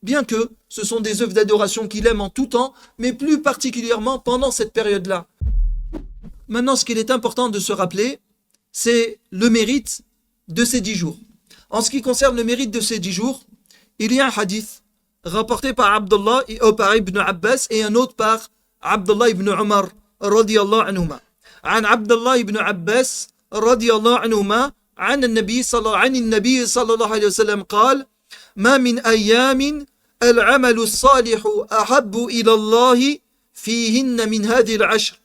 bien que ce sont des œuvres d'adoration qu'il aime en tout temps, mais plus particulièrement pendant cette période-là. Maintenant, ce qu'il est important de se rappeler, c'est le mérite de ces 10 jours. En ce qui concerne le mérite de ces 10 jours, il y a un hadith rapporté par par Ibn Abbas et un autre par Abdullah ibn Umar radiyallahu anhuma. عن عبد الله بن عباس رضي الله عنهما عن النبي صلى الله عليه وسلم قال: ما من أيام العمل الصالح أحب إلى الله فيهن من هذه العشر.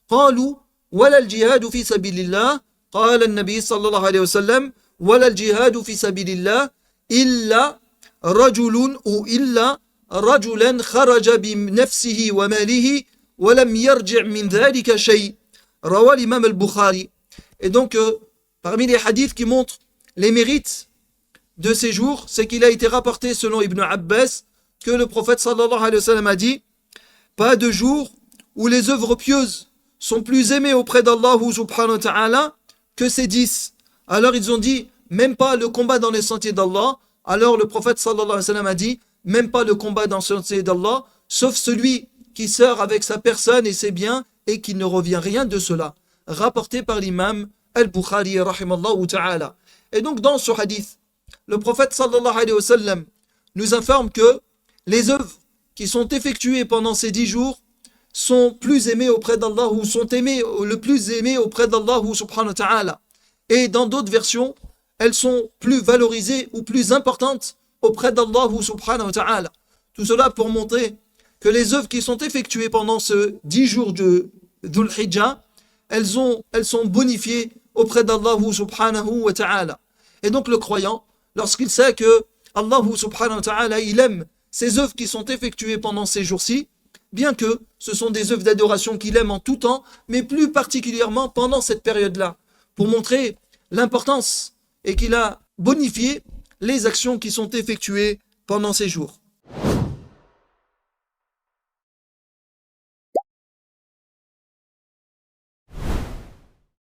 قالوا: ولا الجهاد في سبيل الله. قال النبي صلى الله عليه وسلم: ولا الجهاد في سبيل الله إلا رجلا خرج بنفسه وماله ولم يرجع من ذلك شيء. رواه l'imam al-Bukhari. Et donc, parmi les hadiths qui montrent les mérites de ces jours, c'est qu'il a été rapporté selon Ibn Abbas que le prophète sallallahu alayhi wa sallam a dit: pas de jour où les œuvres pieuses sont plus aimées auprès d'Allah subhanahu wa ta'ala que ces 10. Alors ils ont dit: même pas le combat dans les sentiers d'Allah. Alors le prophète sallallahu alayhi wa sallam a dit: même pas le combat dans les sentiers d'Allah, sauf celui qui sort avec sa personne et ses biens et qu'il ne revient rien de cela. Rapporté par l'imam al-Bukhari rahimallahu ta'ala. Et donc dans ce hadith, le prophète sallallahu alayhi wa sallam nous informe que les œuvres qui sont effectuées pendant ces 10 jours sont plus aimées auprès d'Allah ou sont le plus aimées auprès d'Allah subhanahu wa ta'ala. Et dans d'autres versions, elles sont plus valorisées ou plus importantes auprès d'Allah subhanahu wa ta'ala. Tout cela pour montrer que les œuvres qui sont effectuées pendant ce 10 jours de Dhul Hijjah, elles sont bonifiées auprès d'Allah subhanahu wa ta'ala. Et donc le croyant, lorsqu'il sait que Allah subhanahu wa ta'ala, il aime ces œuvres qui sont effectuées pendant ces jours-ci, bien que ce sont des œuvres d'adoration qu'il aime en tout temps, mais plus particulièrement pendant cette période-là, pour montrer l'importance et qu'il a bonifié les actions qui sont effectuées pendant ces jours.